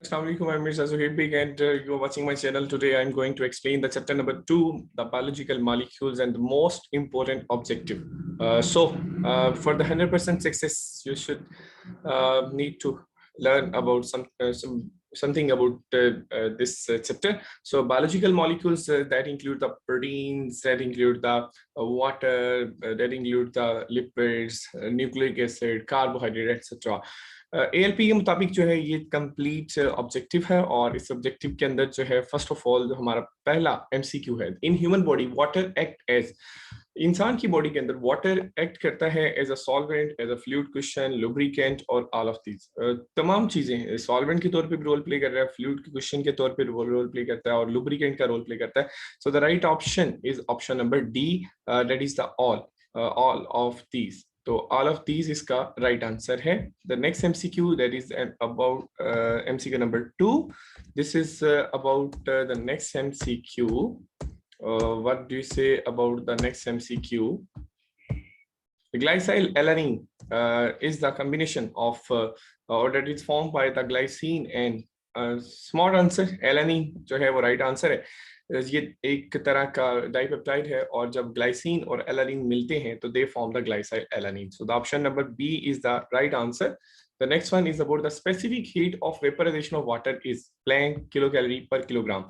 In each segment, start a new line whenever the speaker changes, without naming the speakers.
Assalamualaikum, I'm Mirza Zuhair Beg and you're watching my channel. Today I'm going to explain the chapter number 2, the biological molecules and the most important objective. For the 100% success, you should need to learn about something about this chapter. So biological molecules that include the proteins, that include the water, that include the lipids, nucleic acid, carbohydrate, etc. ALP के मुताबिक जो है ये complete objective है और इस objective के अंदर जो है फर्स्ट ऑफ ऑल जो हमारा पहला एमसीक्यू है, in human body water act as, इंसान की बॉडी के अंदर वाटर एक्ट करता है as a solvent, as a fluid question, lubricant और ऑल ऑफ दीज तमाम चीजें सॉल्वेंट के तौर पे भी रोल प्ले कर रहा है, फ्लूइड के क्वेश्चन के तौर पे रोल प्ले करता है और लुब्रिकेंट का रोल प्ले करता है. So the right option is option number D, that is the all of these. So all of these is का right answer है. The next MCQ that is about MCQ number 2. This is about the next MCQ. What do you say about the next MCQ? The glycyl alanine is the combination of or that is formed by the glycine and small answer alanine जो है वो right answer है. ये एक तरह का dipeptide है और जब ग्लाइसिन और एलानिन मिलते हैं तो they form the glycyl alanine. So the option number B is the right answer. The next one is about the specific heat of vaporization of water is blank kilo calorie per kilogram.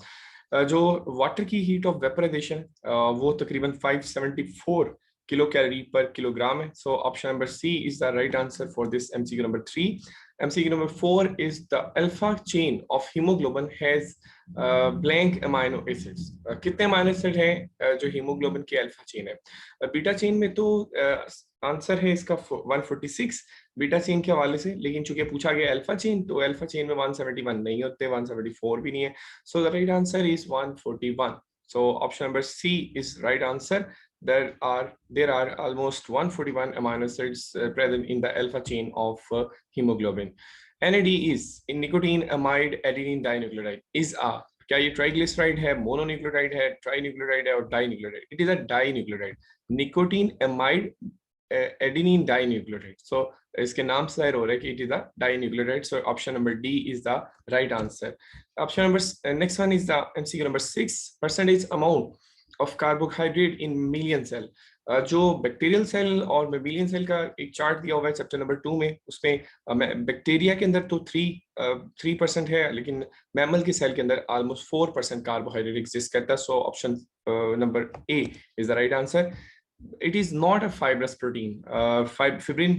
जो water की heat of vaporization वो तकरीबन 574 kilo calorie per kilogram है. So option number C is the right answer for this MCQ number 3. MCQ number 4 is the alpha chain of hemoglobin has blank amino acids. कितने amino acid हैं जो haemoglobin की alpha chain है? Beta chain में तो answer है इसका 146 beta chain के हवाले से, लेकिन चूंकि पूछा गया अल्फा चेन तो अल्फा चेन में 171 नहीं होते, 174 भी नहीं है. So the right answer is 141. So option number C is right answer. There are almost 141 amino acids present in the alpha chain of hemoglobin. NAD is in nicotine amide adenine dinucleotide is a, क्या ये triglyceride है, mononucleotide है, trinucleotide है और dinucleotide? It is a dinucleotide, nicotine amide adenine dinucleotide. So इसके नाम से जाहिर हो रहा है कि it is a dinucleotide. So option number D is the right answer. Option number next one is the MCQ number 6. Percentage amount of carbohydrate in mammalian cell. जो bacterial cell और मेमिलियन सेल का एक chart दिया हुआ है chapter number 2 में, उसमें bacteria के अंदर तो 3% है, लेकिन मैमल के सेल के अंदर ऑलमोस्ट 4% कार्बोहाइड्रेट एग्जिस्ट करता है. So option number A is the right answer. It is not a fibrous protein. Fibrin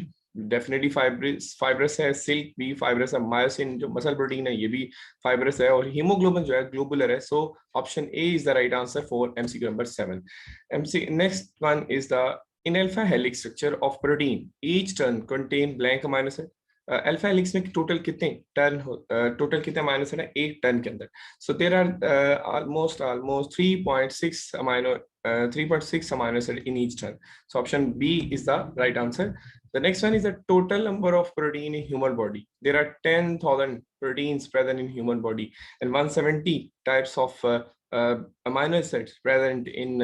definitely fibrous है, सिल्क भी fibrous है, मायोसिन जो मसल प्रोटीन है ये भी fibrous है और हीमोग्लोबिन जो है ग्लोबुलर है. So option A is the right answer for MCQ number 7. Next one is the in alpha helix structure of protein. Each turn contain blank amino acid. Alpha helix में total कितने amino acid है एक turn के अंदर? So there are almost 3.6 amino acid in each turn. So option B is the right answer. The next one is the total number of protein in human body. There are 10,000 proteins present in human body and 170 types of amino acids present in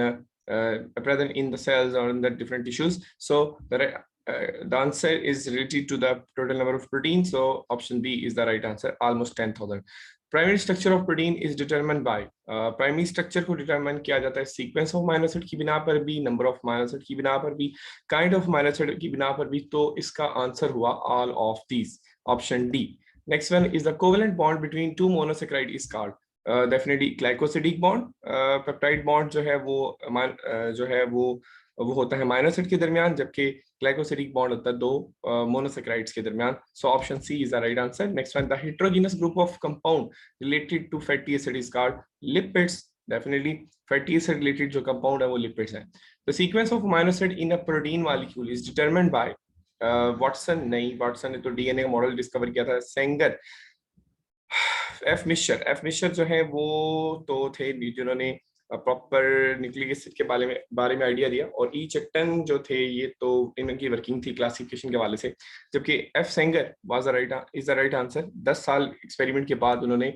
the cells or in the different tissues. So the answer is related to the total number of proteins. So option B is the right answer, almost 10,000. Primary structure of protein is determined by primary structure को determine किया जाता है sequence of amino acid की बिना पर भी, number of amino acid की बिना पर भी, kind of amino acid की बिना पर भी. तो इसका आंसर हुआ all of these, option D. Next one is the covalent bond between two monosaccharide is called definitely glycosidic bond. peptide bond जो है वो होता है अमाइनो एसिड के दरमियान, जबकि ग्लाइकोसिडिक बॉन्ड होता है दो मोनोसैकेराइड्स के दरमियान. So option C is the right answer. Next one, the heterogeneous group of compound related to fatty acid is called lipids. Definitely fatty acid related जो कंपाउंड है वो लिपिड्स है. The sequence of amino acid in a protein molecule is determined by Watson. नहीं, Watson ने तो DNA का model discover किया था. सेंगर, एफ मिश्र जो है वो तो थे जिन्होंने प्रॉपर न्यूक्लिक एसिड के बारे में आइडिया दिया, और ई चेक्टन जो थे ये तो इनकी वर्किंग थी क्लासिफिकेशन के हवाले से, जबकि F Sanger is the right answer. 10 साल एक्सपेरिमेंट के बाद उन्होंने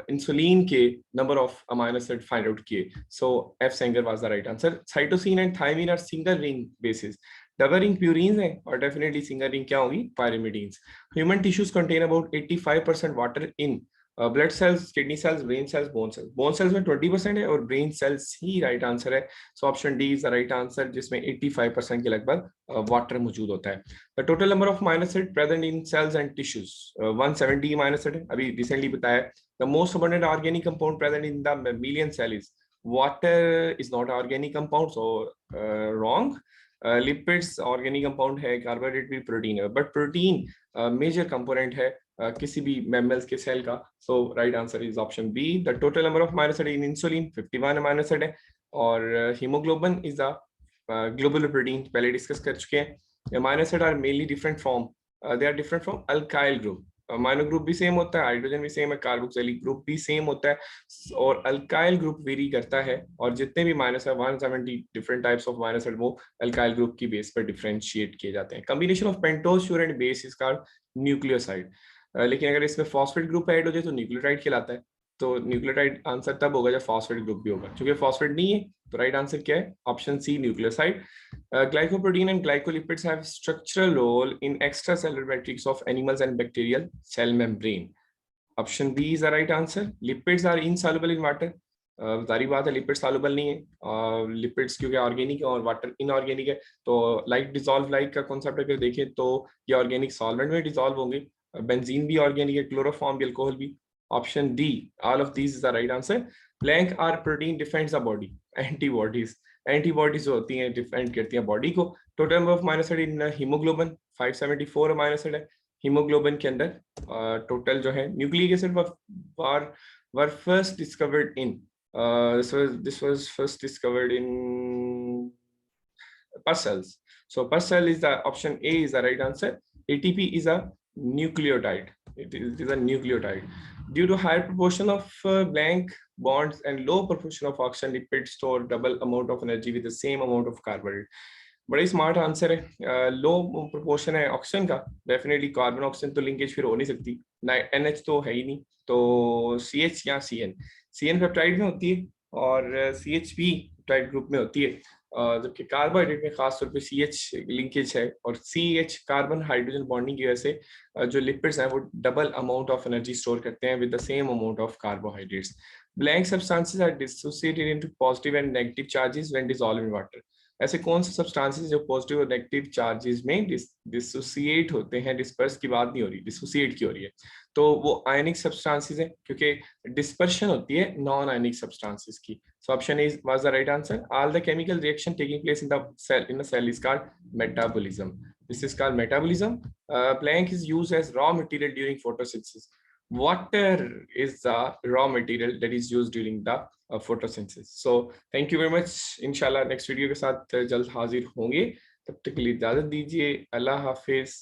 इंसुलिन के number of amino acid find out किए. So F Sanger was the right answer. Cytosine and thymine are single ring bases. Double ring purine है और definitely single ring क्या होगी, pyrimidines. Human tissues contain about 85% water in blood cells, kidney cells, brain cells, bone cells. Bone cells में 20% है और brain cells ही right answer है। So option D is the right answer, जिसमें 85% के लगभग वाटर मौजूद होता है। The total number of amino acid present in cells and tissues 170 amino acid है, अभी रिसेंटली बताया। The most abundant organic compound present in the mammalian cell is water, is not organic compound, so wrong. Lipids organic compound है, carbohydrate भी protein है, but protein major component है किसी भी mammals के सेल का। So right answer is option B. The total number of amino acid in insulin 51 amino acid है, और haemoglobin is the globular protein, पहले डिस्कस कर चुके हैं। Amino acid are mainly different from, they are different from alkyl group. Amino group भी same होता है, hydrogen भी सेम है, कार्बोक्सिलिक ग्रुप भी सेम होता है, और अल्काइल ग्रुप वेरी करता है। और जितने भी माइनस है 170 डिफरेंट टाइप्स ऑफ माइनस, वो अल्काइल ग्रुप की बेस पर डिफरेंशिएट किए जाते हैं। Combination of pentose sugar and base is called nucleoside. लेकिन अगर इसमें फॉस्फेट ग्रुप ऐड हो जाए तो न्यूक्लियोटाइड कहलाता है। तो न्यूक्लियोटाइड आंसर तब होगा जब फॉस्फेट ग्रुप भी होगा, क्योंकि फॉस्फेट नहीं है, तो राइट आंसर क्या है, option C nucleoside. Glycoprotein and glycolipids have structural role in extracellular matrix of animals and bacterial cell membrane. Option B is the right answer. Lipids are insoluble in water. जारी बात है, lipid soluble नहीं है। Lipids क्योंकि organic है और water inorganic है, तो लाइक डिसॉल्व लाइक का कॉन्सेप्ट अगर देखें तो ये ऑर्गेनिक सॉल्वेंट में डिसॉल्व होंगे। बेंजीन भी ऑर्गेनिक है, क्लोरोफॉर्म भी, अल्कोहल भी। Option D, all of these is the right answer. Blank are protein defends the body, antibodies, antibodies होती हैं डिफेंड करती हैं बॉडी को। Total number of amino acid in haemoglobin 574 amino acid है हीमोग्लोबिन के अंदर। टोटल जो है nucleic acid were first discovered in, this was first discovered in pus cells. So pus cell is the option A is the right answer. ATP is a nucleotide. It is a nucleotide. Due to higher proportion of blank bonds and low proportion of oxygen, lipids store double amount of energy with the same amount of carbohydrate. बड़ा ही smart answer है। लो proportion है oxygen का, definitely carbon oxygen तो linkage फिर हो नहीं सकती, ना NH तो है ही नहीं, तो CH या CN पेप्टाइड में होती है और CH भी पेप्टाइड ग्रुप में होती है, जबकि कार्बोहाइड्रेट में खासतौर पे CH लिंकेज है, और CH कार्बन हाइड्रोजन बॉन्डिंग की वजह से जो लिपिड्स हैं वो double amount of energy store करते हैं with the same amount of carbohydrates. Blank substances are dissociated into positive and negative charges when dissolve in water. ऐसे कौन से सब्सटेंसेस जो पॉजिटिव और नेगेटिव चार्जेस में डिसोसिएट होते हैं, डिस्पर्स की बात नहीं हो रही, डिसोसिएट की हो रही है, तो वो आयनिक सब्सटेंसेस हैं, क्योंकि डिस्पर्शन होती है नॉन आयनिक सब्सटेंसेस की। So option is was the right answer. All the chemical reaction taking place in the cell is called metabolism. This is called metabolism. Plank is used as raw material during photosynthesis. Water is the raw material that is used during the photosynthesis. So thank you very much. इंशाल्लाह next video के साथ जल्द हाजिर होंगे, तब तक के लिए इजाजत दीजिए। अल्लाह हाफिज।